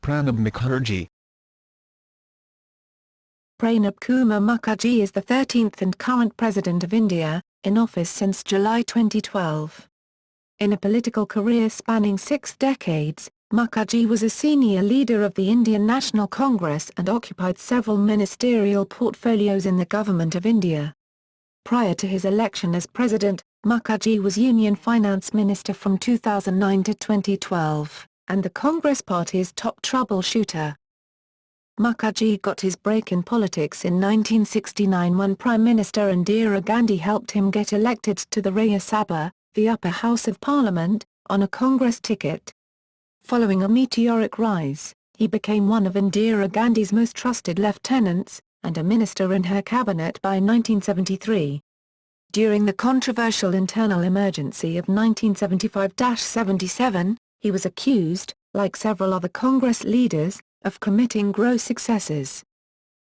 Pranab Mukherjee. Pranab Kumar Mukherjee is the 13th and current President of India, in office since July 2012. In a political career spanning 6 decades, Mukherjee was a senior leader of the Indian National Congress and occupied several ministerial portfolios in the Government of India. Prior to his election as President, Mukherjee was Union Finance Minister from 2009 to 2012, and the Congress Party's top troubleshooter. Mukherjee got his break in politics in 1969 when Prime Minister Indira Gandhi helped him get elected to the Rajya Sabha, the upper house of parliament, on a Congress ticket. Following a meteoric rise, he became one of Indira Gandhi's most trusted lieutenants, and a minister in her cabinet by 1973. During the controversial internal emergency of 1975-77, he was accused, like several other Congress leaders, of committing gross excesses.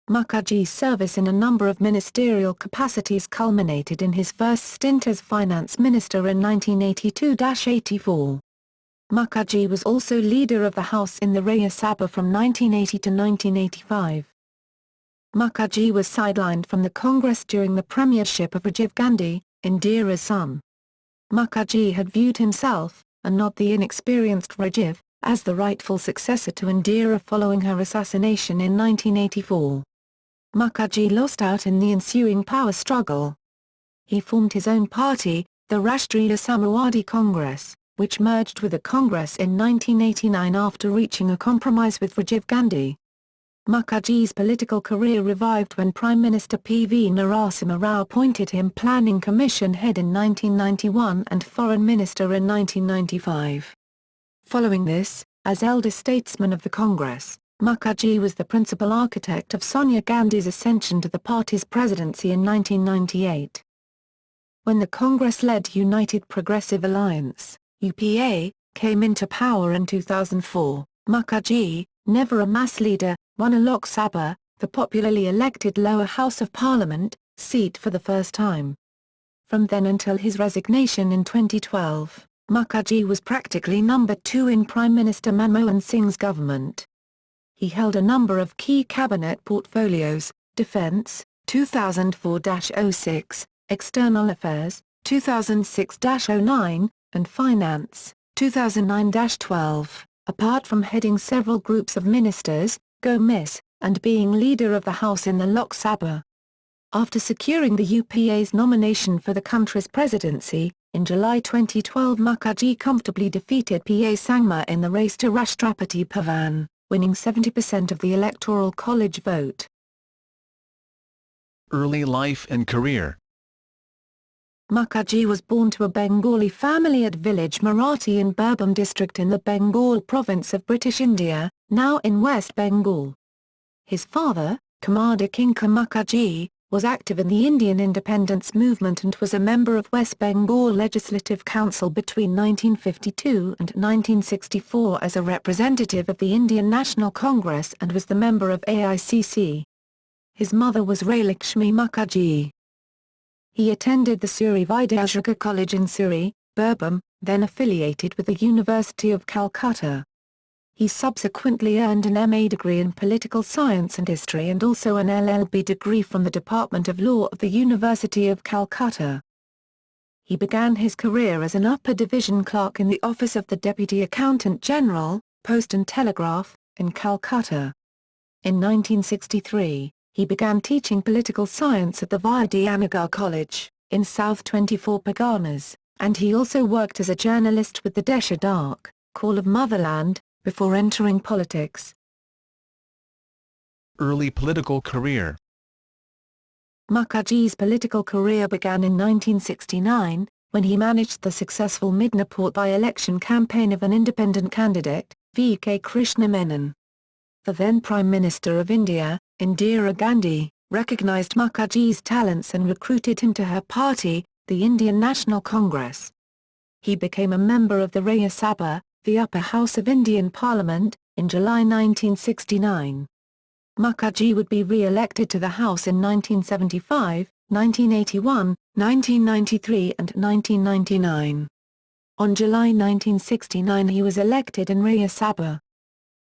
Mukherjee's service in a number of ministerial capacities culminated in his first stint as finance minister in 1982-84. Mukherjee was also leader of the House in the Rajya Sabha from 1980 to 1985. Mukherjee was sidelined from the Congress during the premiership of Rajiv Gandhi, Indira's son. Mukherjee had viewed himself, and not the inexperienced Rajiv, as the rightful successor to Indira following her assassination in 1984. Mukherjee lost out in the ensuing power struggle. He formed his own party, the Rashtriya Samajwadi Congress, which merged with the Congress in 1989 after reaching a compromise with Rajiv Gandhi. Mukherjee's political career revived when Prime Minister P.V. Narasimha Rao appointed him Planning Commission head in 1991 and Foreign Minister in 1995. Following this, as elder statesman of the Congress, Mukherjee was the principal architect of Sonia Gandhi's ascension to the party's presidency in 1998. When the Congress-led United Progressive Alliance, UPA, came into power in 2004, Mukherjee, never a mass leader, won a Lok Sabha, the popularly elected lower house of parliament, seat for the first time. From then until his resignation in 2012, Mukherjee was practically number 2 in Prime Minister Manmohan Singh's government. He held a number of key cabinet portfolios: Defence, 2004-06, External Affairs, 2006-09, and Finance, 2009-12, apart from heading several groups of ministers, Miss, and being leader of the House in the Lok Sabha. After securing the UPA's nomination for the country's presidency, in July 2012 Mukherjee comfortably defeated P.A. Sangma in the race to Rashtrapati Bhavan, winning 70% of the Electoral College vote. Early life and career. Mukherjee was born to a Bengali family at village Marathi in Birbhum district in the Bengal province of British India, now in West Bengal. His father, Commander Kinkar Mukherjee, was active in the Indian independence movement and was a member of West Bengal Legislative Council between 1952 and 1964 as a representative of the Indian National Congress and was the member of AICC. His mother was Railakshmi Mukherjee. He attended the Suri Vidyashrika College in Suri, Birbhum, then affiliated with the University of Calcutta. He subsequently earned an MA degree in Political Science and History and also an LLB degree from the Department of Law of the University of Calcutta. He began his career as an upper division clerk in the office of the Deputy Accountant General, Post and Telegraph, in Calcutta. In 1963, he began teaching political science at the Vidyanagar College, in South 24 Parganas, and he also worked as a journalist with the Deshadak, Call of Motherland, before entering politics. Early political career. Mukherjee's political career began in 1969, when he managed the successful Midnapore by-election campaign of an independent candidate, V.K. Krishna Menon. The then Prime Minister of India, Indira Gandhi, recognised Mukherjee's talents and recruited him to her party, the Indian National Congress. He became a member of the Rajya Sabha, the upper house of Indian Parliament, in July 1969. Mukherjee would be re-elected to the House in 1975, 1981, 1993 and 1999. On July 1969 he was elected in Rajya Sabha.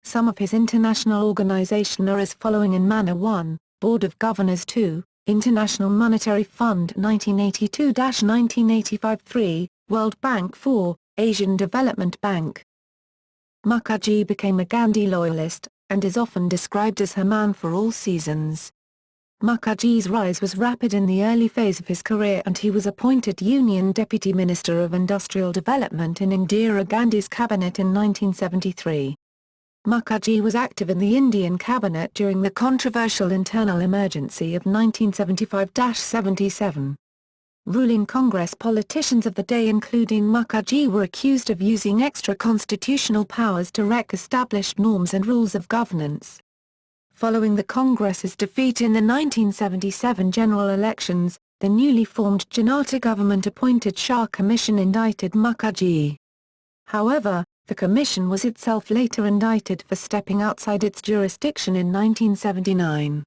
Some of his international organization are as following in manner: 1, Board of Governors; 2, International Monetary Fund 1982-1985; 3, World Bank; 4, Asian Development Bank. Mukherjee became a Gandhi loyalist, and is often described as her man for all seasons. Mukherjee's rise was rapid in the early phase of his career, and he was appointed Union Deputy Minister of Industrial Development in Indira Gandhi's cabinet in 1973. Mukherjee was active in the Indian cabinet during the controversial internal emergency of 1975-77. Ruling Congress politicians of the day including Mukherjee were accused of using extra-constitutional powers to wreck established norms and rules of governance. Following the Congress's defeat in the 1977 general elections, the newly formed Janata government appointed Shah Commission indicted Mukherjee. However, the commission was itself later indicted for stepping outside its jurisdiction in 1979.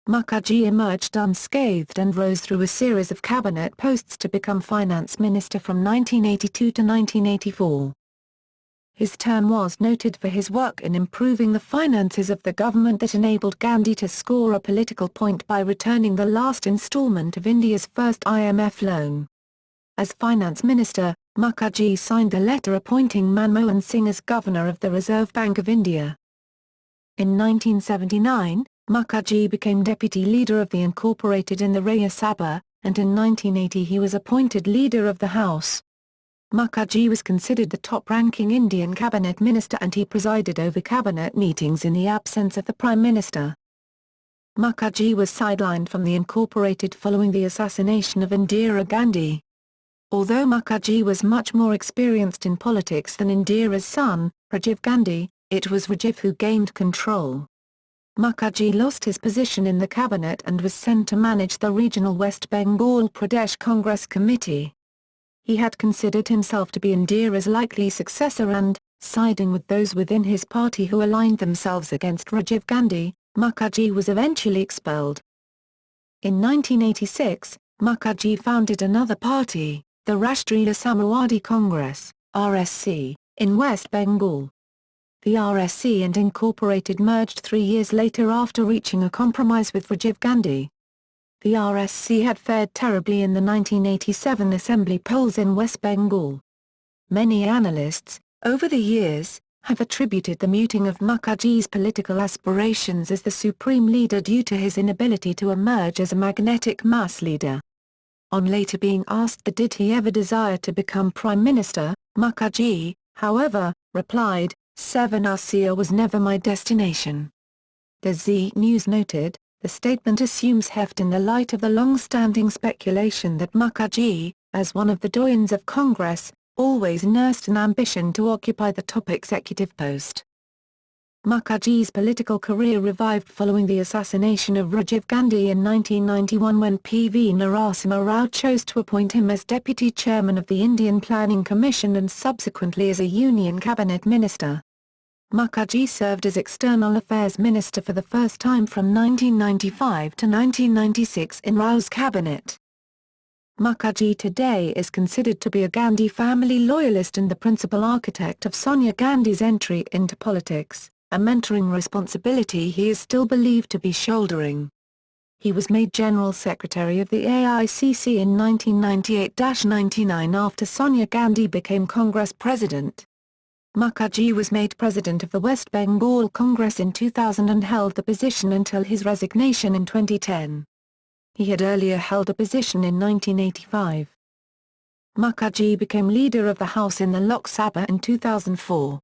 Mukherjee emerged unscathed and rose through a series of cabinet posts to become finance minister from 1982 to 1984. His term was noted for his work in improving the finances of the government that enabled Gandhi to score a political point by returning the last instalment of India's first IMF loan. As finance minister, Mukherjee signed a letter appointing Manmohan Singh as governor of the Reserve Bank of India. In 1979, Mukherjee became deputy leader of the incorporated in the Rajya Sabha, and in 1980 he was appointed leader of the House. Mukherjee was considered the top-ranking Indian cabinet minister, and he presided over cabinet meetings in the absence of the Prime Minister. Mukherjee was sidelined from the incorporated following the assassination of Indira Gandhi. Although Mukherjee was much more experienced in politics than Indira's son, Rajiv Gandhi, it was Rajiv who gained control. Mukherjee lost his position in the cabinet and was sent to manage the regional West Bengal Pradesh Congress Committee. He had considered himself to be Indira's likely successor and, siding with those within his party who aligned themselves against Rajiv Gandhi, Mukherjee was eventually expelled. In 1986, Mukherjee founded another party, the Rashtriya Samajwadi Congress, RSC, in West Bengal. The RSC and Incorporated merged 3 years later after reaching a compromise with Rajiv Gandhi. The RSC had fared terribly in the 1987 assembly polls in West Bengal. Many analysts, over the years, have attributed the muting of Mukherjee's political aspirations as the supreme leader due to his inability to emerge as a magnetic mass leader. On later being asked that did he ever desire to become Prime Minister, Mukherjee, however, replied, "Asia was never my destination." The Z News noted, the statement assumes heft in the light of the long-standing speculation that Mukherjee, as one of the doyens of Congress, always nursed an ambition to occupy the top executive post. Mukherjee's political career revived following the assassination of Rajiv Gandhi in 1991 when P.V. Narasimha Rao chose to appoint him as deputy chairman of the Indian Planning Commission and subsequently as a Union Cabinet Minister. Mukherjee served as External Affairs Minister for the first time from 1995 to 1996 in Rao's cabinet. Mukherjee today is considered to be a Gandhi family loyalist and the principal architect of Sonia Gandhi's entry into politics, a mentoring responsibility he is still believed to be shouldering. He was made General Secretary of the AICC in 1998-99 after Sonia Gandhi became Congress President. Mukherjee was made President of the West Bengal Congress in 2000 and held the position until his resignation in 2010. He had earlier held a position in 1985. Mukherjee became leader of the House in the Lok Sabha in 2004.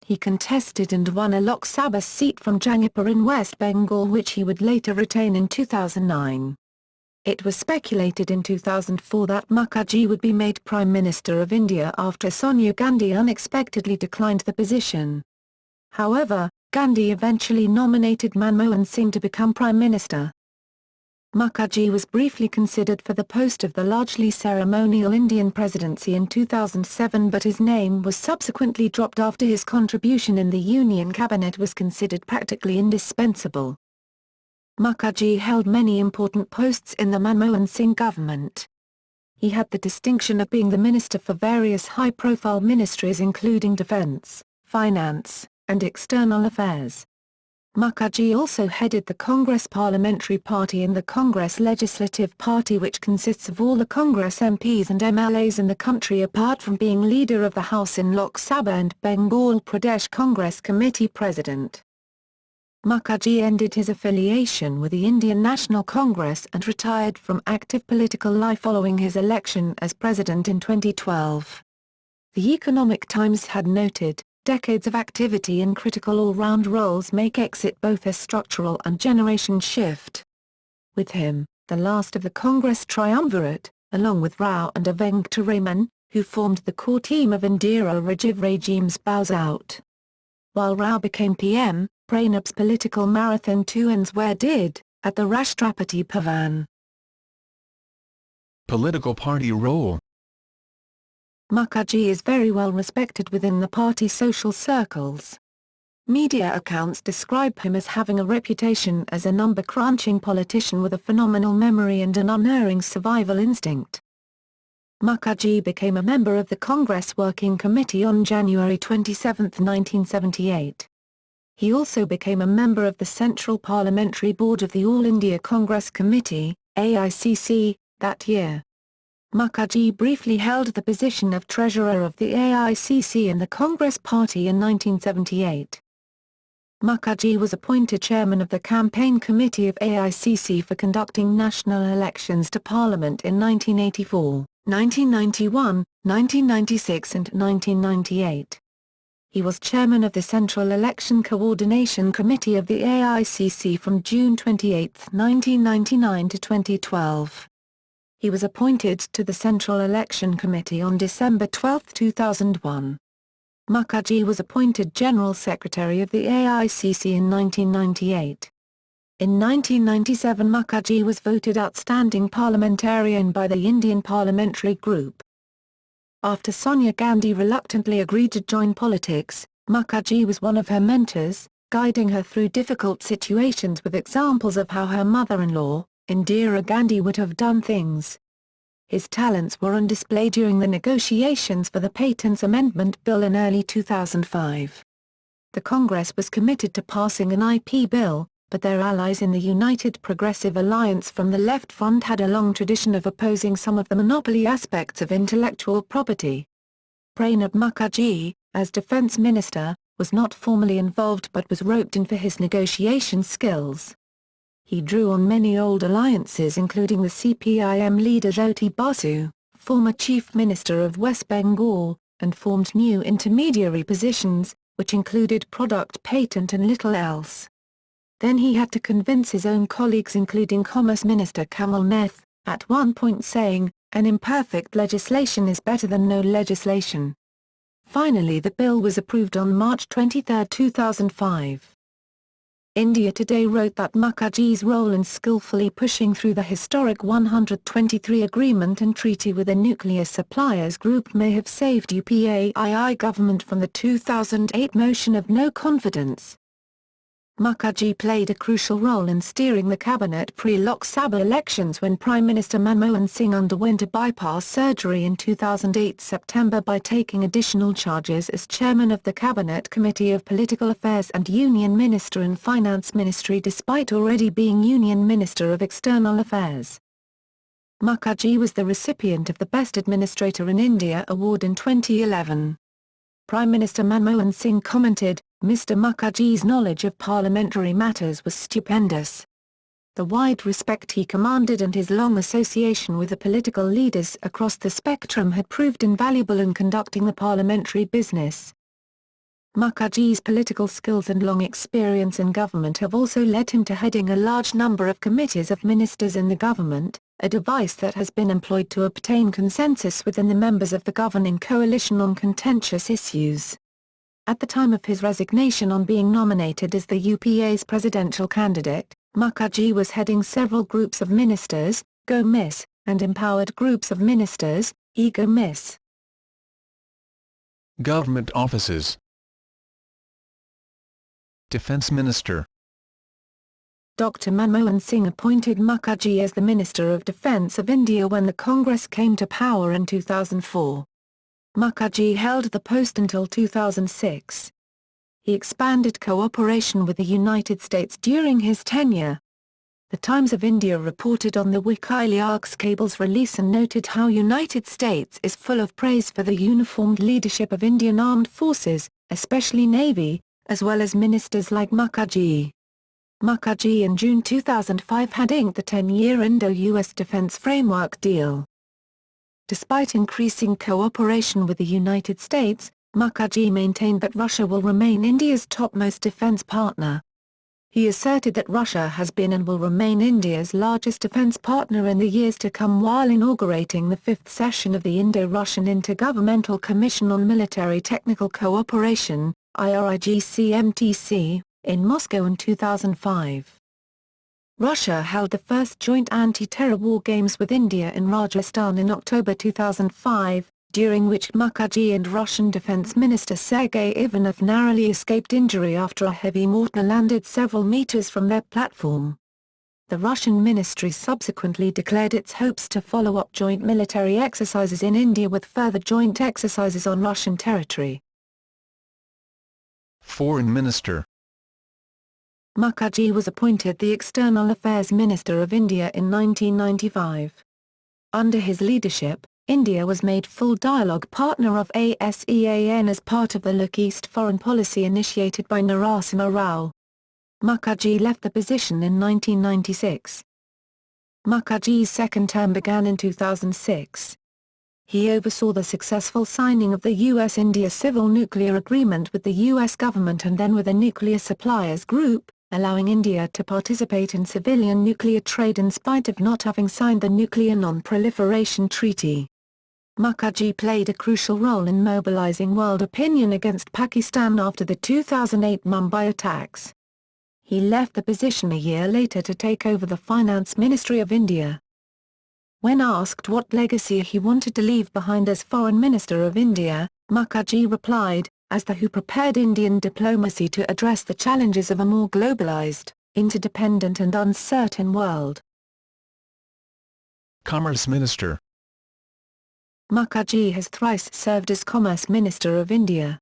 He contested and won a Lok Sabha seat from Jangipur in West Bengal which he would later retain in 2009. It was speculated in 2004 that Mukherjee would be made Prime Minister of India after Sonia Gandhi unexpectedly declined the position. However, Gandhi eventually nominated Manmohan Singh to become Prime Minister. Mukherjee was briefly considered for the post of the largely ceremonial Indian presidency in 2007 but his name was subsequently dropped after his contribution in the Union Cabinet was considered practically indispensable. Mukherjee held many important posts in the Manmohan Singh government. He had the distinction of being the minister for various high-profile ministries including defence, finance, and External Affairs. Mukherjee also headed the Congress Parliamentary Party and the Congress Legislative Party, which consists of all the Congress MPs and MLAs in the country, apart from being leader of the House in Lok Sabha and Bengal Pradesh Congress Committee President. Mukherjee ended his affiliation with the Indian National Congress and retired from active political life following his election as president in 2012. The Economic Times had noted, "Decades of activity in critical all-round roles make exit both a structural and generation shift." With him, the last of the Congress triumvirate, along with Rao and Venkataraman, who formed the core team of Indira Rajiv regimes, bows out. While Rao became PM, Pranab's political marathon too ends where did, at the Rashtrapati Bhavan. Political party role. Mukherjee is very well respected within the party social circles. Media accounts describe him as having a reputation as a number-crunching politician with a phenomenal memory and an unerring survival instinct. Mukherjee became a member of the Congress Working Committee on January 27, 1978. He also became a member of the Central Parliamentary Board of the All India Congress Committee, AICC, that year. Mukherjee briefly held the position of treasurer of the AICC and the Congress Party in 1978. Mukherjee was appointed chairman of the campaign committee of AICC for conducting national elections to Parliament in 1984, 1991, 1996 and 1998. He was chairman of the Central Election Coordination Committee of the AICC from June 28, 1999 to 2012. He was appointed to the Central Election Committee on December 12, 2001. Mukherjee was appointed General Secretary of the AICC in 1998. In 1997 Mukherjee was voted Outstanding Parliamentarian by the Indian Parliamentary Group. After Sonia Gandhi reluctantly agreed to join politics, Mukherjee was one of her mentors, guiding her through difficult situations with examples of how her mother-in-law, Indira Gandhi, would have done things. His talents were on display during the negotiations for the Patents Amendment Bill in early 2005. The Congress was committed to passing an IP bill, but their allies in the United Progressive Alliance from the Left Front had a long tradition of opposing some of the monopoly aspects of intellectual property. Pranab Mukherjee, as defense minister, was not formally involved but was roped in for his negotiation skills. He drew on many old alliances including the CPIM leader Jyoti Basu, former Chief Minister of West Bengal, and formed new intermediary positions, which included product patent and little else. Then he had to convince his own colleagues including Commerce Minister Kamal Nath, at one point saying, "An imperfect legislation is better than no legislation." Finally the bill was approved on March 23, 2005. India Today wrote that Mukherjee's role in skillfully pushing through the historic 123 agreement and treaty with the nuclear suppliers group may have saved UPAII government from the 2008 motion of no confidence. Mukherjee played a crucial role in steering the cabinet pre-Lok Sabha elections when Prime Minister Manmohan Singh underwent a bypass surgery in 2008 September by taking additional charges as chairman of the Cabinet Committee of Political Affairs and Union Minister in Finance Ministry despite already being Union Minister of External Affairs. Mukherjee was the recipient of the Best Administrator in India award in 2011. Prime Minister Manmohan Singh commented, "Mr. Mukherjee's knowledge of parliamentary matters was stupendous. The wide respect he commanded and his long association with the political leaders across the spectrum had proved invaluable in conducting the parliamentary business." Mukherjee's political skills and long experience in government have also led him to heading a large number of committees of ministers in the government, a device that has been employed to obtain consensus within the members of the governing coalition on contentious issues. At the time of his resignation on being nominated as the UPA's presidential candidate, Mukherjee was heading several groups of ministers, Go Miss, and empowered groups of ministers, Ego Miss. Government offices. Defense Minister. Dr. Manmohan Singh appointed Mukherjee as the Minister of Defence of India when the Congress came to power in 2004. Mukherjee held the post until 2006. He expanded cooperation with the United States during his tenure. The Times of India reported on the WikiLeaks cable's release and noted how United States is full of praise for the uniformed leadership of Indian armed forces, especially Navy, as well as ministers like Mukherjee. Mukherjee in June 2005 had inked the 10-year Indo-US defense framework deal. Despite increasing cooperation with the United States, Mukherjee maintained that Russia will remain India's topmost defense partner. He asserted that Russia has been and will remain India's largest defense partner in the years to come while inaugurating the fifth session of the Indo-Russian Intergovernmental Commission on Military Technical Cooperation, IRIGCMTC, in Moscow in 2005. Russia held the first joint anti-terror war games with India in Rajasthan in October 2005, during which Mukherjee and Russian Defense Minister Sergei Ivanov narrowly escaped injury after a heavy mortar landed several meters from their platform. The Russian ministry subsequently declared its hopes to follow up joint military exercises in India with further joint exercises on Russian territory. Foreign Minister. Mukherjee was appointed the External Affairs Minister of India in 1995. Under his leadership, India was made full dialogue partner of ASEAN as part of the Look East foreign policy initiated by Narasimha Rao. Mukherjee left the position in 1996. Mukherjee's second term began in 2006. He oversaw the successful signing of the US-India Civil Nuclear Agreement with the US government and then with the Nuclear Suppliers Group, allowing India to participate in civilian nuclear trade in spite of not having signed the Nuclear Non-Proliferation Treaty. Mukherjee played a crucial role in mobilizing world opinion against Pakistan after the 2008 Mumbai attacks. He left the position a year later to take over the Finance Ministry of India. When asked what legacy he wanted to leave behind as Foreign Minister of India, Mukherjee replied, "As the who prepared Indian diplomacy to address the challenges of a more globalized, interdependent and uncertain world." Commerce Minister. Mukherjee has thrice served as Commerce Minister of India.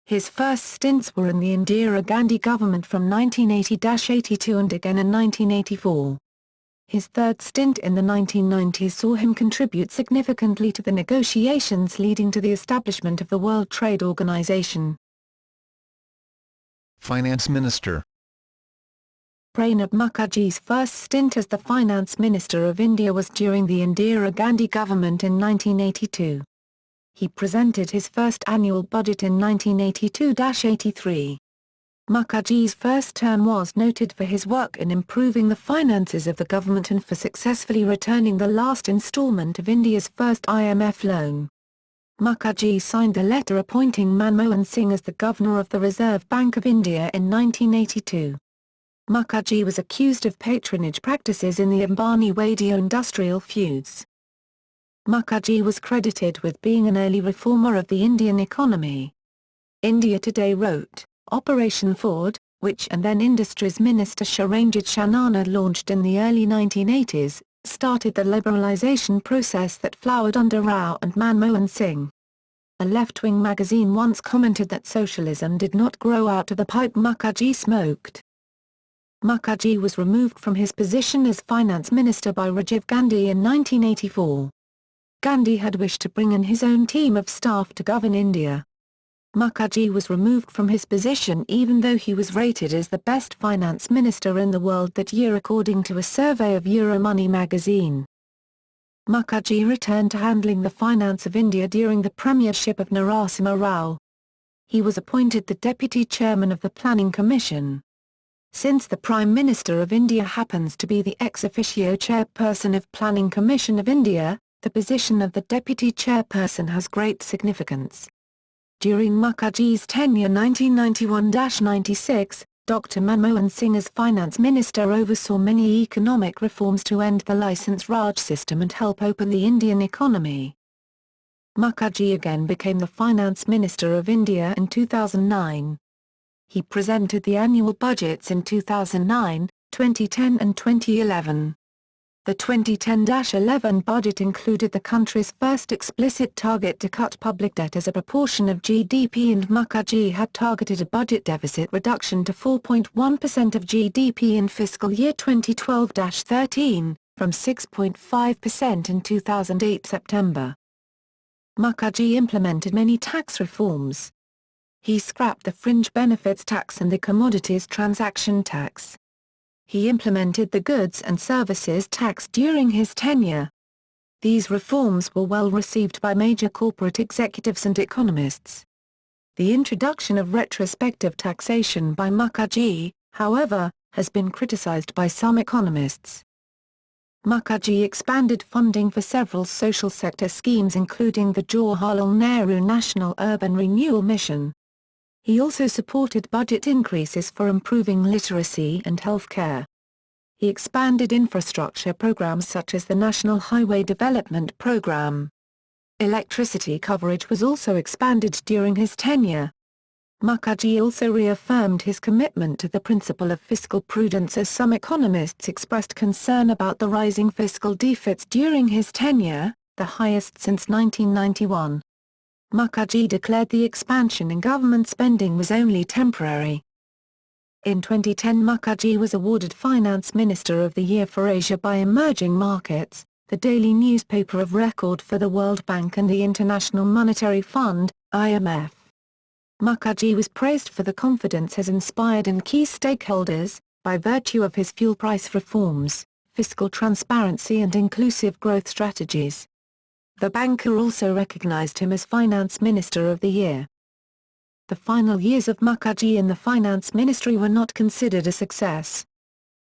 His first stints were in the Indira Gandhi government from 1980-82 and again in 1984. His third stint in the 1990s saw him contribute significantly to the negotiations leading to the establishment of the World Trade Organization. Finance Minister. Pranab Mukherjee's first stint as the Finance Minister of India was during the Indira Gandhi government in 1982. He presented his first annual budget in 1982-83. Mukherjee's first term was noted for his work in improving the finances of the government and for successfully returning the last instalment of India's first IMF loan. Mukherjee signed the letter appointing Manmohan Singh as the Governor of the Reserve Bank of India in 1982. Mukherjee was accused of patronage practices in the Ambani-Wadia industrial feuds. Mukherjee was credited with being an early reformer of the Indian economy. India Today wrote, "Operation Ford, which and then Industries Minister Sharanjit Shanana launched in the early 1980s, started the liberalisation process that flowered under Rao and Manmohan Singh." A left-wing magazine once commented that socialism did not grow out of the pipe Mukherjee smoked. Mukherjee was removed from his position as finance minister by Rajiv Gandhi in 1984. Gandhi had wished to bring in his own team of staff to govern India. Mukherjee was removed from his position even though he was rated as the best finance minister in the world that year according to a survey of Euromoney magazine. Mukherjee returned to handling the finance of India during the premiership of Narasimha Rao. He was appointed the deputy chairman of the Planning Commission. Since the Prime Minister of India happens to be the ex officio chairperson of Planning Commission of India, the position of the deputy chairperson has great significance. During Mukherjee's tenure 1991-96, Dr. Manmohan Singh as finance minister oversaw many economic reforms to end the licence Raj system and help open the Indian economy. Mukherjee again became the finance minister of India in 2009. He presented the annual budgets in 2009, 2010 and 2011. The 2010-11 budget included the country's first explicit target to cut public debt as a proportion of GDP, and Mukherjee had targeted a budget deficit reduction to 4.1% of GDP in fiscal year 2012-13, from 6.5% in 2008 September. Mukherjee implemented many tax reforms. He scrapped the fringe benefits tax and the commodities transaction tax. He implemented the goods and services tax during his tenure. These reforms were well received by major corporate executives and economists. The introduction of retrospective taxation by Mukherjee, however, has been criticized by some economists. Mukherjee expanded funding for several social sector schemes, including the Jawaharlal Nehru National Urban Renewal Mission. He also supported budget increases for improving literacy and healthcare. He expanded infrastructure programs such as the National Highway Development Program. Electricity coverage was also expanded during his tenure. Mukherjee also reaffirmed his commitment to the principle of fiscal prudence, as some economists expressed concern about the rising fiscal deficits during his tenure, the highest since 1991. Mukherjee declared the expansion in government spending was only temporary. In 2010, Mukherjee was awarded Finance Minister of the Year for Asia by Emerging Markets, the daily newspaper of record for the World Bank and the International Monetary Fund, IMF. Mukherjee was praised for the confidence has inspired in key stakeholders, by virtue of his fuel price reforms, fiscal transparency and inclusive growth strategies. The banker also recognized him as Finance Minister of the Year. The final years of Mukherjee in the finance ministry were not considered a success.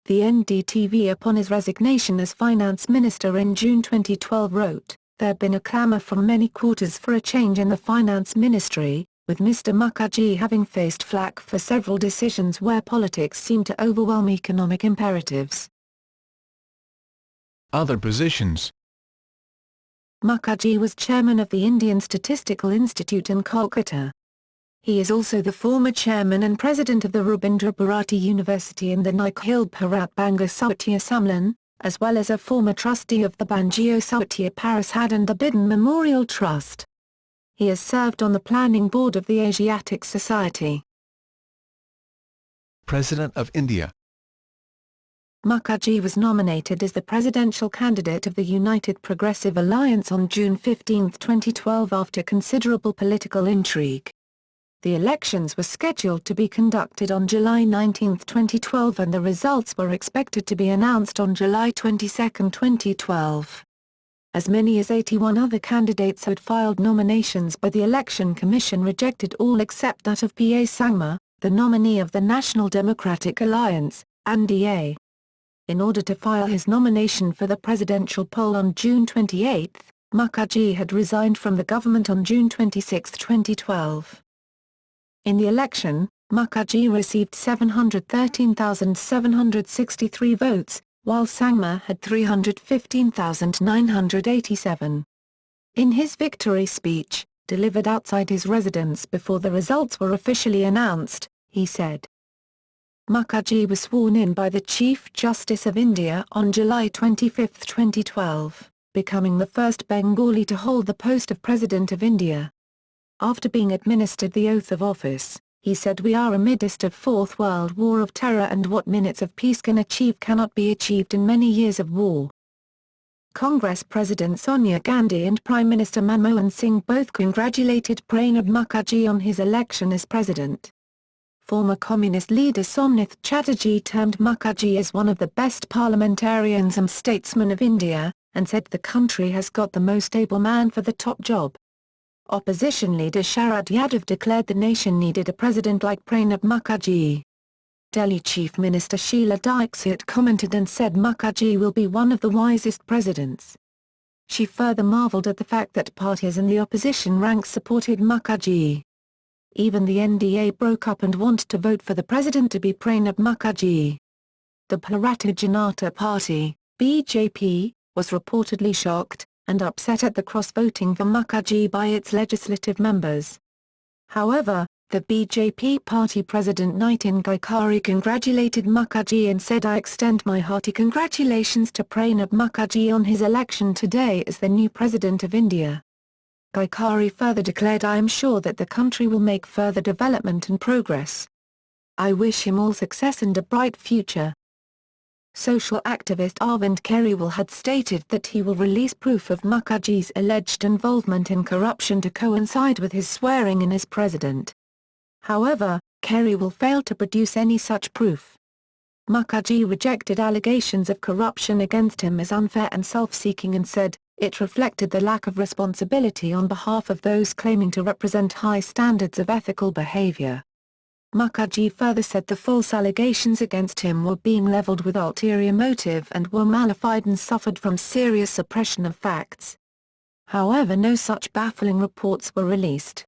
The NDTV, upon his resignation as finance minister in June 2012, wrote, "There had been a clamour from many quarters for a change in the finance ministry, with Mr. Mukherjee having faced flack for several decisions where politics seemed to overwhelm economic imperatives." Other positions. Mukherjee was chairman of the Indian Statistical Institute in Kolkata. He is also the former chairman and president of the Rabindra Bharati University and the Nikhil Bharat Banga Sahitya Sammelan, as well as a former trustee of the Bangio Sahitya Parishad and the Bidden Memorial Trust. He has served on the planning board of the Asiatic Society. President of India. Mukherjee was nominated as the presidential candidate of the United Progressive Alliance on June 15, 2012, after considerable political intrigue. The elections were scheduled to be conducted on July 19, 2012, and the results were expected to be announced on July 22, 2012. As many as 81 other candidates had filed nominations, but the Election Commission rejected all except that of P.A. Sangma, the nominee of the National Democratic Alliance, NDA. In order to file his nomination for the presidential poll on June 28, Mukherjee had resigned from the government on June 26, 2012. In the election, Mukherjee received 713,763 votes, while Sangma had 315,987. In his victory speech, delivered outside his residence before the results were officially announced, he said, Mukherjee was sworn in by the Chief Justice of India on July 25, 2012, becoming the first Bengali to hold the post of President of India. After being administered the oath of office, he said, "We are amidst a fourth world war of terror, and what minutes of peace can achieve cannot be achieved in many years of war." Congress President Sonia Gandhi and Prime Minister Manmohan Singh both congratulated Pranab Mukherjee on his election as president. Former communist leader Somnath Chatterjee termed Mukherjee as one of the best parliamentarians and statesmen of India, and said the country has got the most able man for the top job. Opposition leader Sharad Yadav declared the nation needed a president like Pranab Mukherjee. Delhi Chief Minister Sheila Dikshit commented and said Mukherjee will be one of the wisest presidents. She further marvelled at the fact that parties in the opposition ranks supported Mukherjee. Even the NDA broke up and wanted to vote for the president to be Pranab Mukherjee. The Bharatiya Janata Party, BJP, was reportedly shocked and upset at the cross-voting for Mukherjee by its legislative members. However, The BJP party president Nitin Gaikwad congratulated Mukherjee and said, "I extend my hearty congratulations to Pranab Mukherjee on his election today as the new president of India." Gaikwad further declared, "I am sure that the country will make further development and progress. I wish him all success and a bright future." Social activist Arvind Kejriwal had stated that he will release proof of Mukherjee's alleged involvement in corruption to coincide with his swearing in as president. However, Kejriwal failed to produce any such proof. Mukherjee rejected allegations of corruption against him as unfair and self-seeking and said, "It reflected the lack of responsibility on behalf of those claiming to represent high standards of ethical behavior." Mukherjee further said the false allegations against him were being leveled with ulterior motive and were malafide and suffered from serious suppression of facts. However, no such baffling reports were released.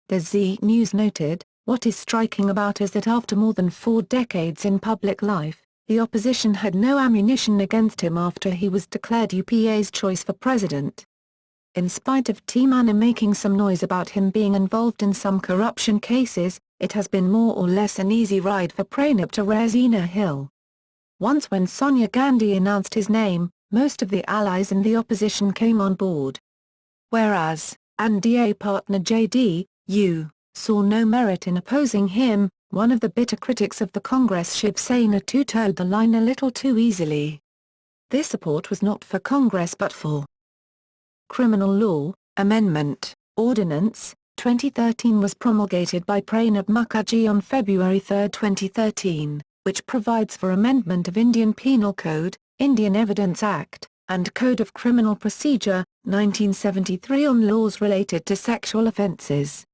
The Z News noted, "What is striking about is that after more than 4 decades in public life, the opposition had no ammunition against him after he was declared UPA's choice for president. In spite of Temana making some noise about him being involved in some corruption cases, it has been more or less an easy ride for Pranab to Raisina Hill. Once when Sonia Gandhi announced his name, most of the allies in the opposition came on board. Whereas, NDA partner JDU saw no merit in opposing him, one of the bitter critics of the Congress Shiv Sena toed the line a little too easily. This support was not for Congress but for Criminal Law Amendment Ordinance 2013 was promulgated by Pranab Mukherjee on February 3, 2013, which provides for amendment of Indian Penal Code, Indian Evidence Act, and Code of Criminal Procedure, 1973 on laws related to sexual offences.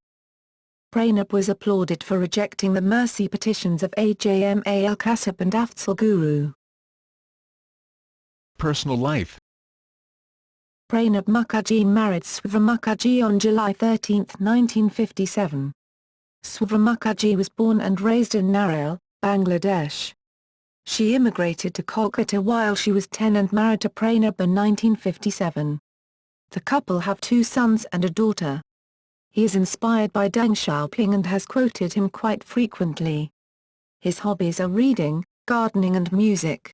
Pranab was applauded for rejecting the mercy petitions of Ajmal Kasab and Afzal Guru. Personal life. Pranab Mukherjee married Swavra Mukherjee on July 13, 1957. Swavra Mukherjee was born and raised in Narel, Bangladesh. She immigrated to Kolkata while she was 10 and married to Pranab in 1957. The couple have 2 sons and a daughter. He is inspired by Deng Xiaoping and has quoted him quite frequently. His hobbies are reading, gardening and music.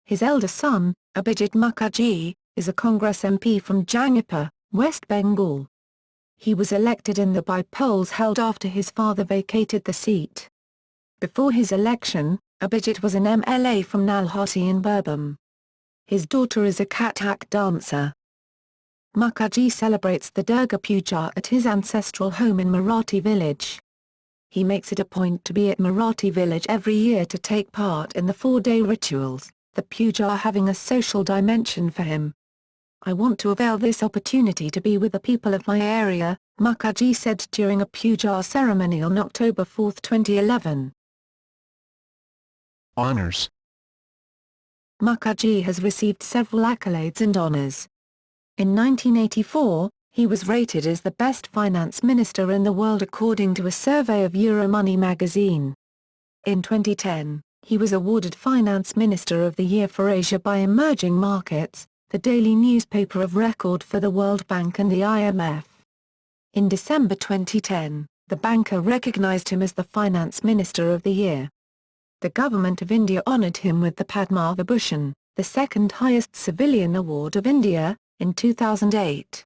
His elder son, Abhijit Mukherjee, is a Congress MP from Jangipur, West Bengal. He was elected in the by-polls held after his father vacated the seat. Before his election, Abhijit was an MLA from Nalhati in Birbhum. His daughter is a Kathak dancer. Mukherjee celebrates the Durga Puja at his ancestral home in Marathi village. He makes it a point to be at Marathi village every year to take part in the 4-day rituals, the puja having a social dimension for him. "I want to avail this opportunity to be with the people of my area," Mukherjee said during a puja ceremony on October 4, 2011. Honors. Mukherjee has received several accolades and honors. In 1984, he was rated as the best finance minister in the world according to a survey of Euromoney magazine. In 2010, he was awarded Finance Minister of the Year for Asia by Emerging Markets, the daily newspaper of record for the World Bank and the IMF. In December 2010, the banker recognized him as the Finance Minister of the Year. The Government of India honored him with the Padma Vibhushan, the second highest civilian award of India, in 2008.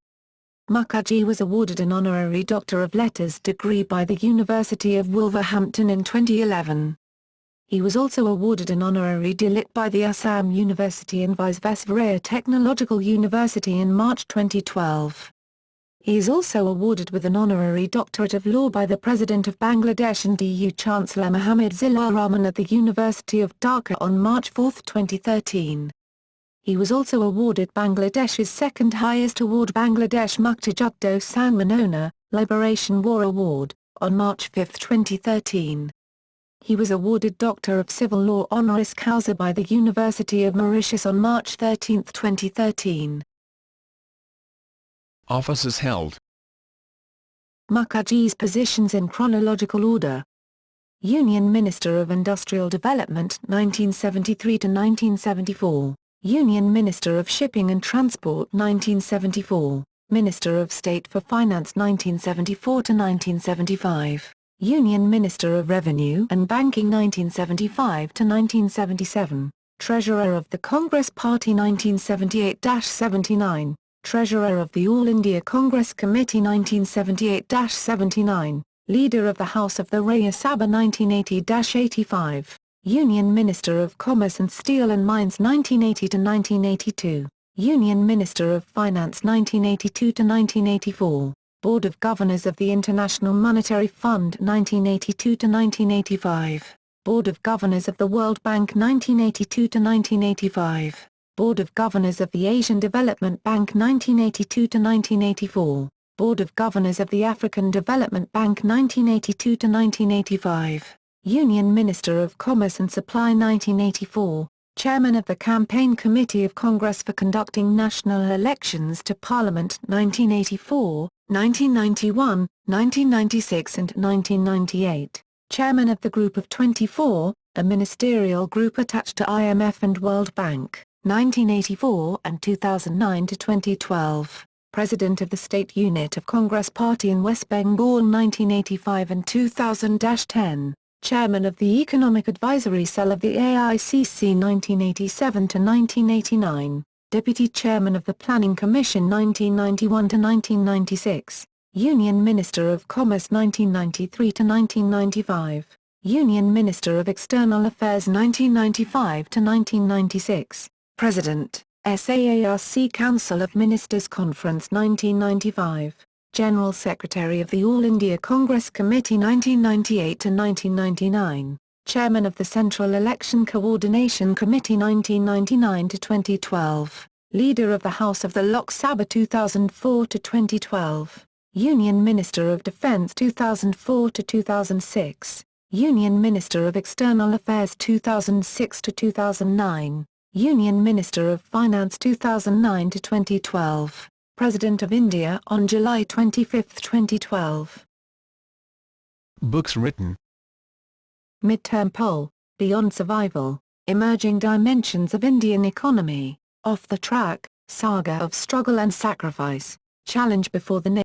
Mukherjee was awarded an honorary Doctor of Letters degree by the University of Wolverhampton in 2011. He was also awarded an honorary D.Litt by the Assam University and Visvesvaraya Technological University in March 2012. He is also awarded with an honorary Doctorate of Law by the President of Bangladesh and EU Chancellor Mohammad Zillur Rahman at the University of Dhaka on March 4, 2013. He was also awarded Bangladesh's second highest award, Bangladesh Muktijuddo Sanmanona, Liberation War Award, on March 5, 2013. He was awarded Doctor of Civil Law honoris causa by the University of Mauritius on March 13, 2013. Offices held. Mukherjee's positions in chronological order. Union Minister of Industrial Development 1973 to 1974. Union Minister of Shipping and Transport 1974, Minister of State for Finance 1974 to 1975, Union Minister of Revenue and Banking 1975 to 1977, Treasurer of the Congress Party 1978-79, Treasurer of the All India Congress Committee 1978-79, Leader of the House of the Rajya Sabha 1980-85, Union Minister of Commerce and Steel and Mines 1980-1982, Union Minister of Finance 1982-1984, Board of Governors of the International Monetary Fund 1982-1985, Board of Governors of the World Bank 1982-1985, Board of Governors of the Asian Development Bank 1982-1984, Board of Governors of the African Development Bank 1982-1985, Union Minister of Commerce and Supply 1984, Chairman of the Campaign Committee of Congress for Conducting National Elections to Parliament 1984, 1991, 1996 and 1998, Chairman of the Group of 24, a ministerial group attached to IMF and World Bank, 1984 and 2009 to 2012, President of the State Unit of Congress Party in West Bengal 1985 and 2010. Chairman of the Economic Advisory Cell of the AICC 1987 to 1989, Deputy Chairman of the Planning Commission 1991 to 1996, Union Minister of Commerce 1993 to 1995, Union Minister of External Affairs 1995 to 1996, President, SAARC Council of Ministers Conference 1995. General Secretary of the All India Congress Committee 1998 to 1999, Chairman of the Central Election Coordination Committee 1999 to 2012, Leader of the House of the Lok Sabha 2004 to 2012, Union Minister of Defence 2004 to 2006, Union Minister of External Affairs 2006 to 2009, Union Minister of Finance 2009 to 2012. President of India on July 25, 2012. Books written. Midterm poll, Beyond Survival, Emerging Dimensions of Indian Economy, Off the Track, Saga of Struggle and Sacrifice, Challenge Before the